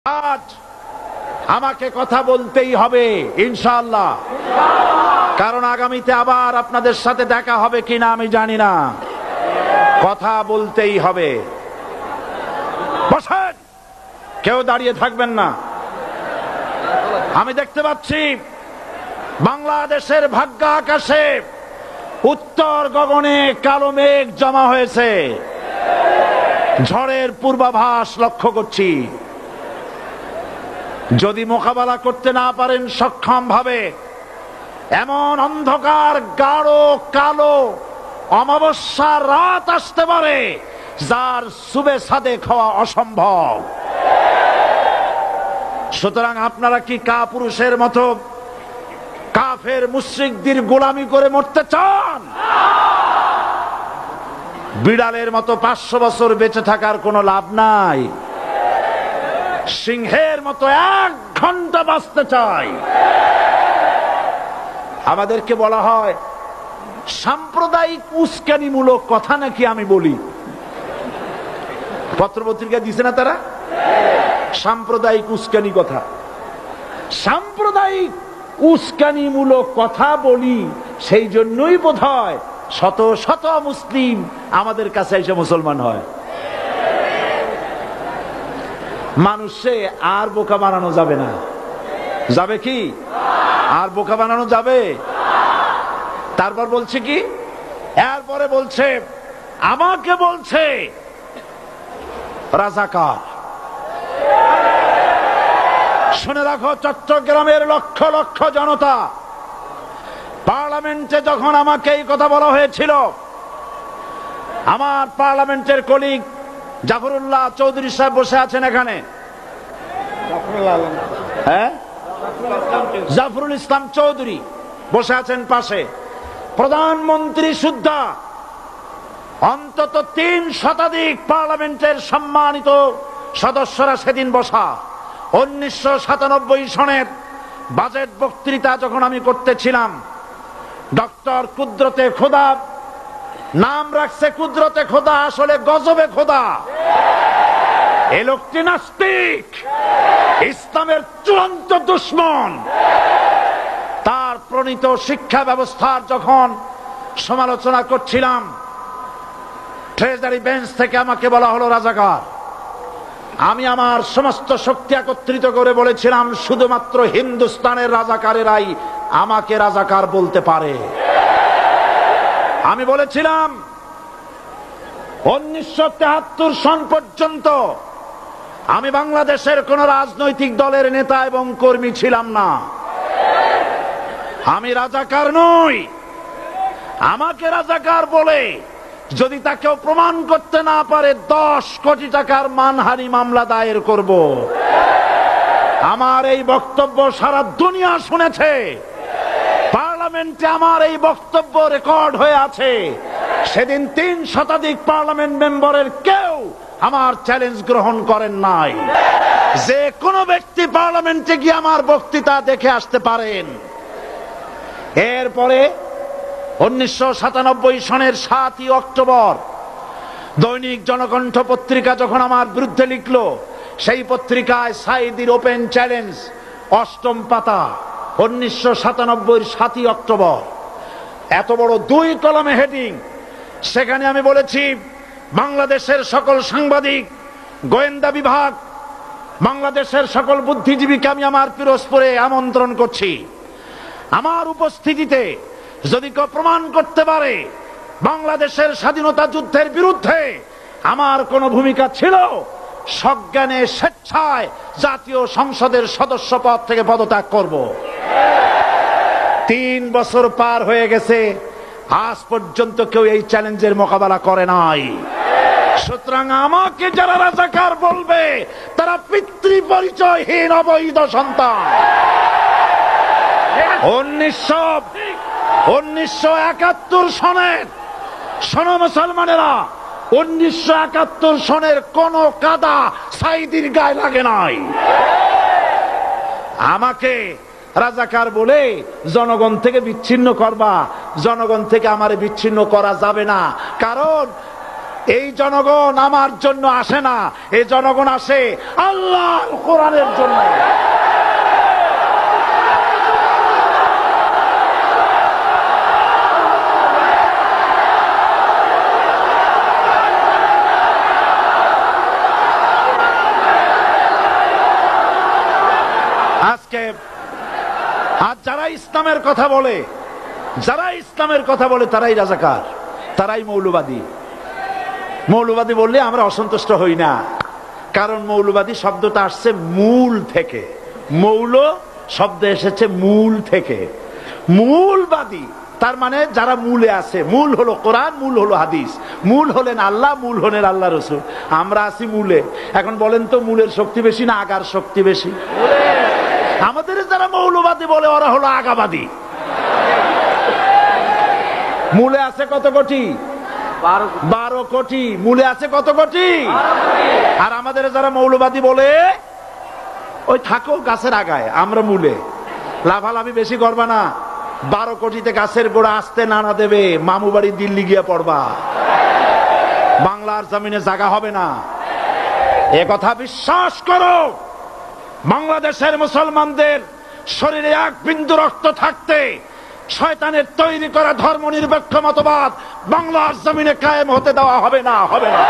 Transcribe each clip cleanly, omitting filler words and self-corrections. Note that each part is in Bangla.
আজ আমাকে কথা বলতেই হবে ইনশাআল্লাহ, কারণ আগামীতে আবার আপনাদের সাথে দেখা হবে কিনা আমি জানি না। কথা বলতেই হবে। বসেন, কেউ দাঁড়িয়ে থাকবেন না। আমি দেখতে পাচ্ছি বাংলাদেশের ভাগ্য আকাশে উত্তর গগনে কালো মেঘ জমা হয়েছে, ঝড়ের পূর্বাভাস লক্ষ্য করছি। যদি মোকাবেলা করতে না পারেন সক্ষম ভাবে, এমন অন্ধকার গাঢ় কালো অমাবস্যার রাত আসতে পারে যার সুবে সাদেক হওয়া অসম্ভব। সুতরাং আপনারা কি কাপুরুষের মতো কাফের মুশরিকদের গোলামি করে মরতে চান? বিড়ালের মতো 500 বছর বেঁচে থাকার কোনো লাভ নাই। সিংহের মতো 1 ঘন্টা বাঁচতে চাই। আমাদেরকে বলা হয় সাম্প্রদায়িক উস্কানিমূলক কথা নাকি আমি বলি। পত্রপত্রিকা দিছে না তারা? সাম্প্রদায়িক উস্কানি কথা, সাম্প্রদায়িক উস্কানিমূলক কথা বলি। সেই জন্যই বোধহয় শত শত মুসলিম আমাদের কাছে এসে মুসলমান হয়। মানুষে আর বোকা বানানো যাবে না। যাবে কি? আর বোকা বানানো যাবে? তারপর বলছে কি, এরপরে বলছে আমাকে বলছে রাজাকার। শুনে রাখো চট্টগ্রামের লক্ষ লক্ষ জনতা, পার্লামেন্টে যখন আমাকে এই কথা বলা হয়েছিল, আমার পার্লামেন্টের কলিগ জাফরুল্লাহ চৌধুরী সাহেব বসে আছেন এখানে, হ্যাঁ, জাফরুল ইসলাম চৌধুরী বসে আছেন পাশে, প্রধানমন্ত্রী সুদ্ধা, অন্তত 3 শতাধিক পার্লামেন্টের সম্মানিত সদস্যরা সেদিন বসা। 1997 সনের বাজেট বক্তৃতা যখন আমি করতেছিলাম, ডক্টর কুদরতে খোদা, নাম রাখছে কুদরতে খোদা, আসলে গজবে খোদা। এই লোকটি নাস্তিক, ইসলামের চূড়ান্ত দুশমন। তার প্রণীত শিক্ষা ব্যবস্থার যখন সমালোচনা করছিলাম, ট্রেজারি বেঞ্চ থেকে আমাকে বলা হলো রাজাকার। আমি আমার সমস্ত শক্তি একত্রিত করে বলেছিলাম শুধুমাত্র হিন্দুস্তানের রাজাকারেরাই আমাকে রাজাকার বলতে পারে। আমি বলেছিলাম 1973 সন পর্যন্ত আমি বাংলাদেশের কোন রাজনৈতিক দলের নেতা এবং কর্মী ছিলাম না। আমি রাজাকার নই। আমাকে রাজাকার বলে যদি তাকেও প্রমাণ করতে না পারে 10 কোটি টাকার মানহানি মামলা দায়ের করব। আমার এই বক্তব্য সারা দুনিয়া শুনেছে। পার্লামেন্টে আমার এই বক্তব্য রেকর্ড হয়ে আছে। সেদিন 3 শতাধিক পার্লামেন্ট মেম্বারের কেউ আমার চ্যালেঞ্জ গ্রহণ করেন নাই। যে কোনো ব্যক্তি পার্লামেন্টে গিয়ে আমার বক্তৃতা দেখে আসতে পারেন। এরপরে 1997 সনের 7 অক্টোবর দৈনিক জনকণ্ঠ পত্রিকা যখন আমার বিরুদ্ধে লিখলো, সেই পত্রিকায় সাইদির ওপেন চ্যালেঞ্জ 8ম পাতা, 1997 7 অক্টোবর, এত বড় 2 কলামে হেডিং। সেখানে আমি বলেছি বাংলাদেশের সকল সাংবাদিক, গোয়েন্দা বিভাগ, বাংলাদেশের সকল বুদ্ধিজীবীকে আমি আমার পিরোজপুরে আমন্ত্রণ করছি। আমার উপস্থিতিতে যদি কেউ প্রমাণ করতে পারে বাংলাদেশের স্বাধীনতা যুদ্ধের বিরুদ্ধে আমার কোনো ভূমিকা ছিল, সজ্ঞানে স্বেচ্ছায় জাতীয় সংসদের সদস্য পদ থেকে পদত্যাগ করব। 3 বছর পার হয়ে গেছে, আজ পর্যন্ত কেউ এই চ্যালেঞ্জের মোকাবেলা করে নাই। সুতরাং আমাকে যারা রাজাকার বলবে তারা পিতৃ পরিচয়হীন অবৈধ সন্তান। 1971 সনের, শোনো মুসলমানেরা, 1971 সনের কোন কাদা সাইদির গায়ে লাগে নাই। আমাকে রাজাকার বলে জনগণ থেকে বিচ্ছিন্ন করবা, জনগণ থেকে আমারে বিচ্ছিন্ন করা যাবে না। কারণ এই জনগণ আমার জন্য আসে না, এই জনগণ আসে আল্লাহর কোরআনের জন্য। আজকে আর যারা ইসলামের কথা বলে, তারাই রাজাকার, তারাই মৌলবাদী। মৌলবাদী বললে আমরা অসন্তুষ্ট হই না, কারণ মৌলবাদী শব্দটা আসছে মূল থেকে। মৌল শব্দ এসেছে মূল থেকে। মূলবাদী তার মানে যারা মূলে আছে। মূল হলো কোরআন, মূল হলো হাদিস, মূল হলেন আল্লাহ, মূল হলেন আল্লাহ রসুল। আমরা আছি মূলে। এখন বলেন তো মূলের শক্তি বেশি না আগার শক্তি বেশি? আমাদের যারা মৌলবাদী বলে ওরা হলো আগাবাদী। মূলে আছে কত কোটি? 12 কোটি। মূলে আছে কত কোটি? আর আমাদের যারা মৌলবাদী বলে ওই থাকো গাছের আগায়, আমরা মূলে। লাভালাভি বেশি করবা না, 12 কোটিতে গাছের গোড়া আসতে নানা দেবে, মামু বাড়ি দিল্লি গিয়ে পড়বা, বাংলার জমিনে জায়গা হবে না। এ কথা বিশ্বাস করো। বাংলাদেশের মুসলমানদের শরীরে এক বিন্দু রক্ত থাকতে শয়তানের তৈরি করা ধর্ম নিরপেক্ষ মতবাদ বাংলার জমিনে কায়েম হতে দেওয়া হবে না, হবে না।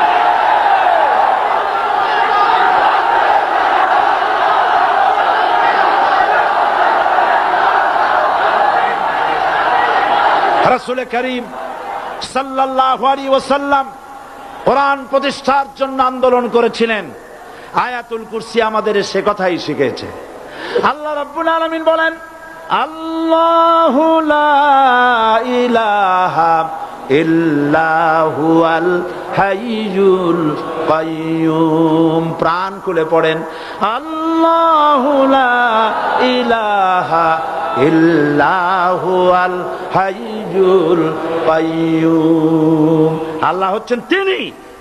রাসূল করিম সাল্লাল্লাহু আলাইহি ওয়াসাল্লাম কোরআন প্রতিষ্ঠার জন্য আন্দোলন করেছিলেন। আয়াতুল কুরসি আমাদের সে কথাই শিখেছে। আল্লাহ রাব্বুল আলামিন বলেন, আল্লাহু লা ইলাহা ইল্লা হুয়াল হাইয়ুল কাইয়্যুম। প্রাণ খুলে পড়েন, আল্লাহু লা ইলাহা ইল্লা হুয়াল হাইয়ুল কাইয়্যুম। আল্লাহ হচ্ছেন তিনি,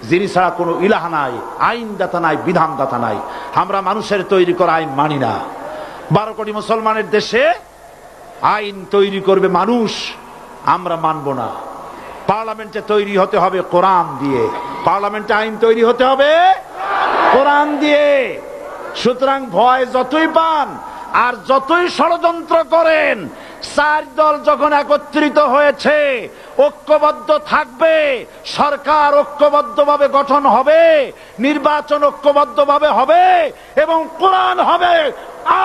যিনি ছাড়া কোনো ইলাহা নাই, আইনদাতা নাই, বিধানদাতা নাই। আমরা মানুষের তৈরি করা আইন মানি না। 12 কোটি মুসলমানের দেশে আইন তৈরি করবে মানুষ, আমরা মানব না। পার্লামেন্টে তৈরি হতে হবে কোরআন দিয়ে, পার্লামেন্টে আইন তৈরি হতে হবে কোরআন দিয়ে। সুতরাং ভয় যতই পান আর যতই ষড়যন্ত্র করেন, 4 দল যখন একত্রিত হয়েছে, ঐক্যবদ্ধ থাকবে, সরকার ঐক্যবদ্ধভাবে গঠন হবে, নির্বাচন ঐক্যবদ্ধভাবে হবে এবং কোরআন হবে,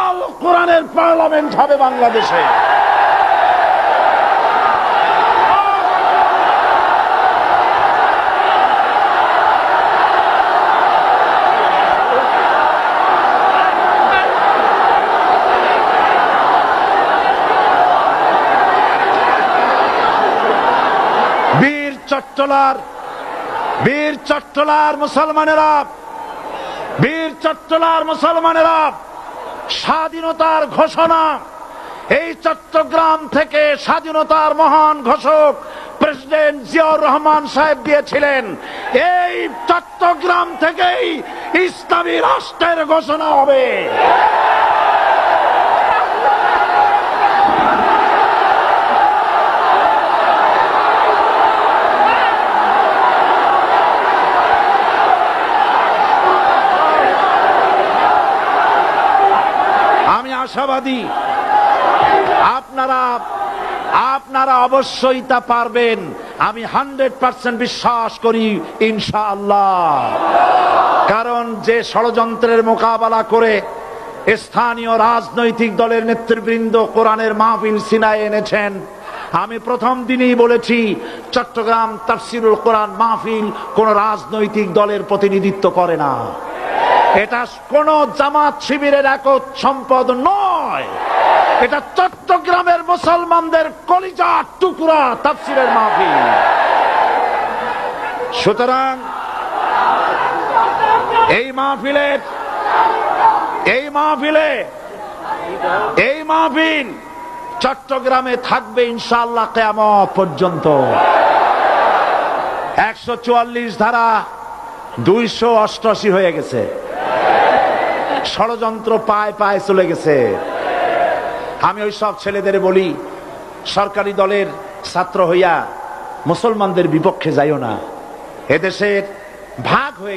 আল কোরআনের পার্লামেন্ট হবে বাংলাদেশে। বীর চট্টলার মুসলমানেরা, বীর চট্টলার মুসলমানেরা স্বাধীনতার ঘোষণা এই চট্টগ্রাম থেকে স্বাধীনতার মহান ঘোষক প্রেসিডেন্ট জিয়াউর রহমান সাহেব দিয়েছিলেন। এই চট্টগ্রাম থেকেই ইসলামী রাষ্ট্রের ঘোষণা হবে। আশাবাদী আপনারা অবশ্যই তা পারবেন। আমি 100% বিশ্বাস করি ইনশাআল্লাহ। কারণ যে ষড়যন্ত্রের মোকাবেলা করে স্থানীয় রাজনৈতিক দলের নেতৃবৃন্দ কোরআনের মাহফিল সিনায় এনেছেন, আমি প্রথম দিনই বলেছি চট্টগ্রাম তাফসিরুল কোরআন মাহফিল কোন রাজনৈতিক দলের প্রতিনিধিত্ব করে না। এটা কোন জামাত শিবিরের একক সম্পদ নয়, এটা চট্টগ্রামের মুসলমানদের কলিজার টুকরা তাফসিরের মাহফিল। সুতরাং এই মাহফিল চট্টগ্রামে থাকবে ইনশাআল্লাহ কিয়ামত পর্যন্ত। 144 ধারা 288 হয়ে গেছে, ষড়যন্ত্র পায় পায় চলে গেছে। আমি ওই সব ছেলেদের বলি, সরকারি দলের ছাত্র হইয়া মুসলমানদের বিপক্ষে যাইও না। এদেশের ভাগ হয়ে